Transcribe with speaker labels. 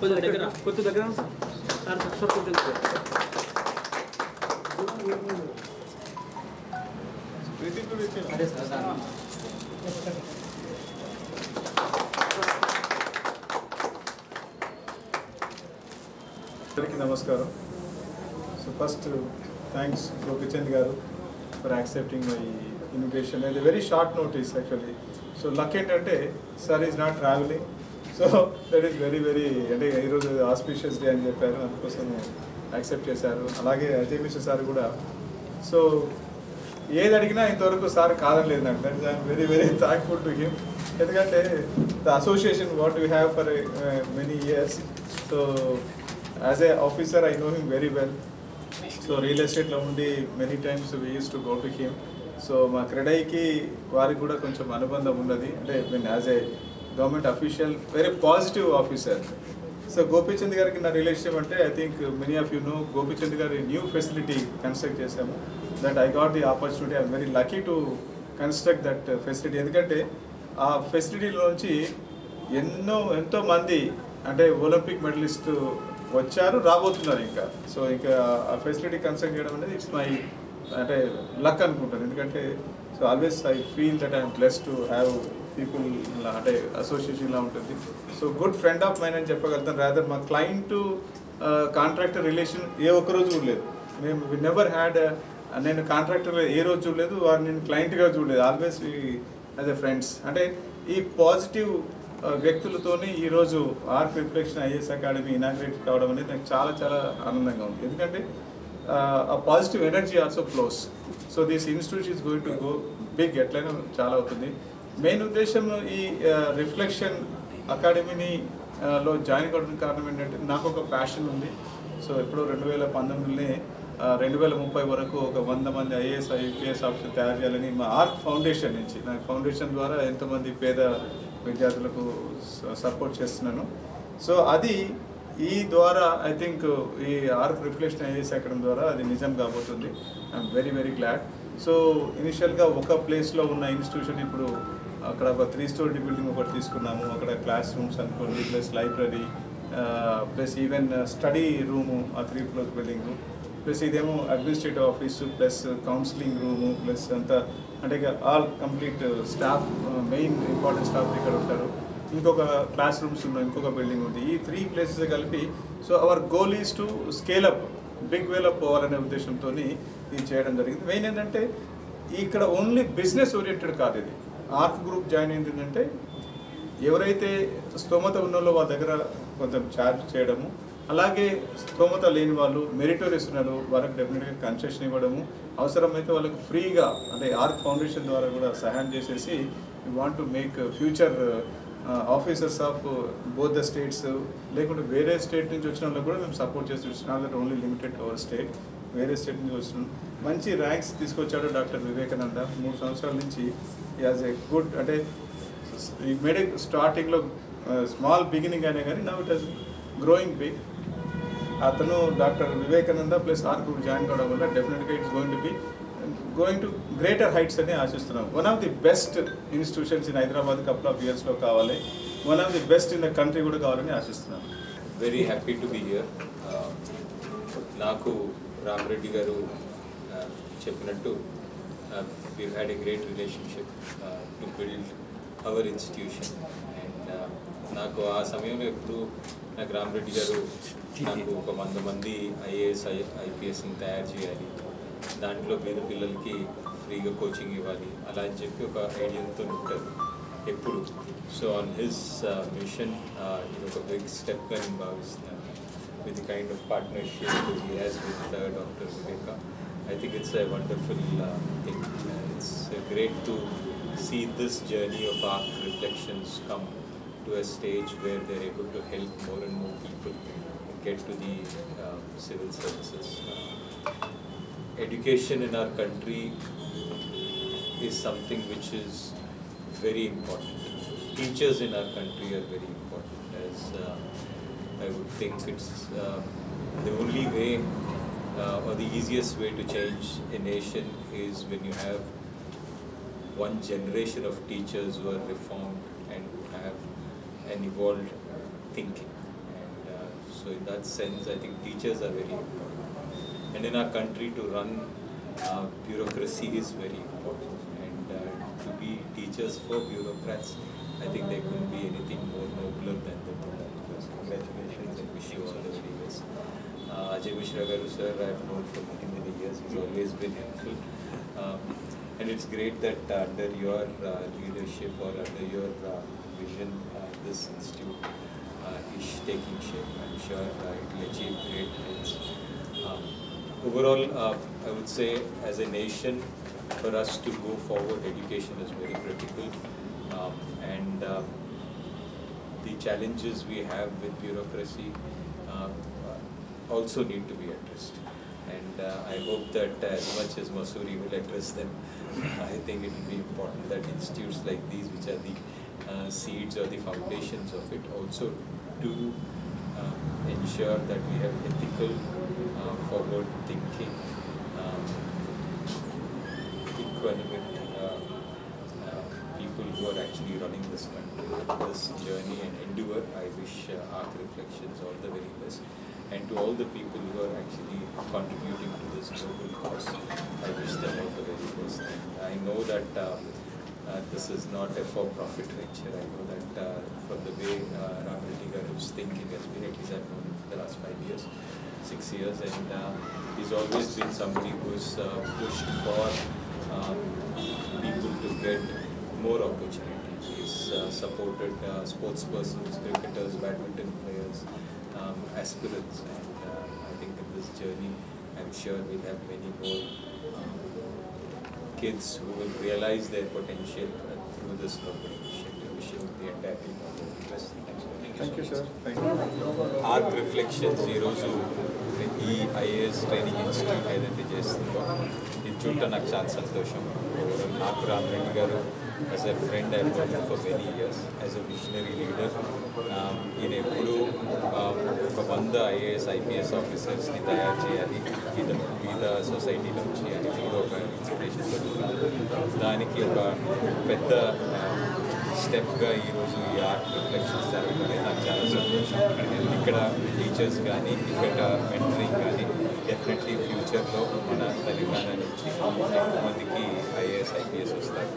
Speaker 1: కొంచెం దగ్గర అదే సార్
Speaker 2: అందరికీ నమస్కారం. So first thanks Gopichand garu for accepting my invitation. అది very short notice actually. So luck ఏంటంటే sir is not travelling, so that is very అంటే ఈరోజు ఆస్పిషియస్ డే అని చెప్పారు, అందుకోసం యాక్సెప్ట్ చేశారు. అలాగే అజయ్ మిశ్రా సార్ కూడా. సో ఏది అడిగినా ఇంతవరకు సార్ కాదనలేదు నాకు. That is I'm very thankful to him. ఎందుకంటే the association what you have for many years. So as a officer I know him very well. So real ఎస్టేట్లో ఉండి many times we use to go to him. So మా క్రెడైకి వారికి కూడా కొంచెం అనుబంధం ఉన్నది. అంటే mean as a government official very positive officer. So Gopichand గారికి నా రిలేషన్ అంటే I think many of you know, Gopichand గారి న్యూ ఫెసిలిటీ కన్స్ట్రక్ట్ చేశాము. That I got the opportunity. I'm very lucky to construct that facility. ఎందుకంటే ఆ ఫెసిలిటీలోంచి ఎంతో మంది అంటే ఒలింపిక్ మెడలిస్ట్ వచ్చారు, రాబోతున్నారు ఇంకా. సో ఇంకా ఆ ఫెసిలిటీ కన్స్ట్రక్ట్ చేయడం అనేది ఇట్స్ మై అంటే లక్ అనుకుంటాను. ఎందుకంటే so always I feel that I'm blessed to have people అంటే అసోసియేషన్లా ఉంటుంది. So good friend of mine అని చెప్పగలుగుతాను. రాదర్ మా క్లయింట్ కాంట్రాక్టర్ రిలేషన్ ఏ ఒక్కరోజు చూడలేదు. మేము వి నెవర్ హ్యాడ్, నేను కాంట్రాక్టర్ ఏ రోజు చూడలేదు, వారు నేను క్లయింట్గా చూడలేదు. Always we as a friends. అంటే ఈ పాజిటివ్ వ్యక్తులతోనే ఈరోజు arc reflection IAS academy inaugurate కావడం అనేది నాకు చాలా ఆనందంగా ఉంది. ఎందుకంటే ఆ positive energy also flows. So this institute is going to go big. ఎట్లయినా చాలా అవుతుంది. మెయిన్ ఉద్దేశం ఈ రిఫ్లెక్షన్ అకాడమీని లో జాయిన్ కావడానికి కారణం ఏంటంటే నాకు ఒక ప్యాషన్ ఉంది. సో ఎప్పుడో 2019 2030 వరకు ఒక 100 మంది ఐఏఎస్ ఐపీఎస్ ఆఫీసర్ తయారు చేయాలని మా ఆర్క్ ఫౌండేషన్ నుంచి, నా ఫౌండేషన్ ద్వారా ఎంతోమంది పేద విద్యార్థులకు సపోర్ట్ చేస్తున్నాను. సో అది ఈ ద్వారా ఐ థింక్ ఈ ఆర్క్ రిఫ్లెక్షన్ ఐఏఎస్ అకాడమీ ద్వారా అది నిజం కాబోతుంది. I'm very glad. సో ఇనిషియల్గా ఒక ప్లేస్లో ఉన్న ఇన్స్టిట్యూషన్ ఇప్పుడు అక్కడ ఒక 3 స్టోరీ బిల్డింగ్ ఒకటి తీసుకున్నాము. అక్కడ క్లాస్ రూమ్స్ అనుకోండి, plus library, plus even study room ఆ 3 ఫ్లోర్ బిల్డింగ్, ప్లస్ ఇదేమో administrative office, plus counselling room, plus అంతా అంటే all complete staff, main important staff ఇక్కడ ఉంటారు. ఇంకొక క్లాస్ రూమ్స్ ఉన్నాయి, ఇంకొక బిల్డింగ్ ఉంది. ఈ 3 ప్లేసెస్ కలిపి so our goal is to scale up, big వేలప్ పోవాలనే ఉద్దేశంతో ఇది చేయడం జరిగింది. మెయిన్ ఏంటంటే ఇక్కడ ఓన్లీ బిజినెస్ ఓరియంటెడ్ కాదు. ఇది ఆర్క్ గ్రూప్ జాయిన్ అయింది ఏంటంటే ఎవరైతే స్తోమత ఉన్నోళ్ళో వాళ్ళ దగ్గర కొంచెం ఛార్జ్ చేయడము, అలాగే స్తోమత లేని వాళ్ళు మెరిటోరియస్ ఉన్నారు వాళ్ళకి డెఫినెట్గా కన్సెషన్ ఇవ్వడము, అవసరమైతే వాళ్ళకి ఫ్రీగా అంటే ఆర్క్ ఫౌండేషన్ ద్వారా కూడా సహాయం చేసేసి we want to make future officers of both the states. లేకుంటే వేరే స్టేట్ నుంచి వచ్చిన వాళ్ళకి కూడా మేము సపోర్ట్ చేస్తున్నాం. Not that only limited our state, వేరే స్టేట్ నుంచి వచ్చినాం. మంచి ర్యాంక్స్ తీసుకొచ్చాడు డాక్టర్ వివేకానంద. 3 సంవత్సరాల నుంచి యాజ్ ఏ గుడ్ అంటే ఈ మేడ్ స్టార్టింగ్లో స్మాల్ బిగినింగ్ అయినా కానీ now it has growing big. అతను doctor Vivekananda plus Arc group join కావడం వల్ల డెఫినెట్గా it's going to greater heights అని ఆశిస్తున్నాం. One of the best institutions in Hyderabad couple of ఇయర్స్లో కావాలి, one of the best in the country కూడా కావాలని ఆశిస్తున్నాను.
Speaker 3: Very happy to be here. నాకు రామరెడ్డి గారు చెప్పినట్టు we've had a great relationship to build our institution. And నాకు ఆ సమయంలో ఎప్పుడు నాకు రామరెడ్డి గారు నాకు ఒక 100 మంది ఐఏఎస్ ఐపీఎస్ని తయారు చేయాలి, దాంట్లో పేద పిల్లలకి ఫ్రీగా కోచింగ్ ఇవ్వాలి అలా అని చెప్పి ఒక ఐడియాతో ఉంటారు ఎప్పుడు. సో ఆన్ హిస్ మిషన్ ఇది ఒక బిగ్ స్టెప్గా నేను భావిస్తున్నాను. With the kind of partnership he has with Dr. Viveka, I think it's a wonderful thing. It's great to see this journey of ARC Reflections come to a stage where they're able to help more and more people get to the civil services. Education in our country is something which is very important. Teachers in our country are very important. As I would think it's the only way or the easiest way to change a nation is when you have one generation of teachers who are reformed and who have an evolved thinking. And So in that sense, I think teachers are very important. And in our country, to run bureaucracy is very important. And to be teachers for bureaucrats, I think there couldn't be anything more nobler than that. So congratulations and wish you all the very best. Ajay Mishra Garu sir, I've known for many years. He's always been helpful. And it's great that under your leadership or under your vision, this institute is taking shape. I'm sure it will achieve great heights. Overall, I would say as a nation, for us to go forward, education is very critical. And the challenges we have with bureaucracy also need to be addressed. And I hope that as much as Mussoorie will address them, I think it will be important that institutes like these, which are the seeds or the foundations of it, also do ensure that we have ethical, forward-thinking, economic people who are actually running this country, this journey and endeavor. I wish Arc Reflections all the very best. And to all the people who are actually contributing to this global cause, I wish them all the very best. And I know that this is not a for-profit venture. I know that from the way Ram Reddy Garu's thinking has been, at least I've known him for the last 5 years, 6 years, and he's always been somebody who's pushed for people to get more opportunities. He's supported sports persons, cricketers, badminton players, aspirants, and I think in this journey, I'm sure we'll have many more kids who will realize their potential through this noble initiative. Wishing the entire team all the best.
Speaker 2: Thank you, sir. Thank you.
Speaker 3: Arc Reflections ఈ రోజు ఈ IAS training institute ఏదైతే చేస్తుందో ఇది చూడటం నాకు చాలా సంతోషం. నాకు రామ్ రెడ్డి గారు as a friend I known him for many years, as a visionary leader. ఈయన ఎప్పుడూ ఒక 100 ఐఏఎస్ ఐపీఎస్ ఆఫీసర్స్ని తయారు చేయాలి, వివిధ సొసైటీ నుంచి అని కూడా ఒక ఇన్స్పిరేషన్ దొరుకుతుంది. దానికి ఒక పెద్ద స్టెప్గా ఈరోజు ఈ ఆర్ట్ రిఫ్లెక్షన్స్ జరగడం నాకు చాలా సంతోషం. ఇక్కడ టీచర్స్ కానీ ఇక్కడ మెంటరింగ్ కానీ డెఫినెట్లీ ఫ్యూచర్లో మన తెలంగాణ నుంచి ఎక్కువ మందికి ఐఏఎస్ ఐపీఎస్ వస్తారు.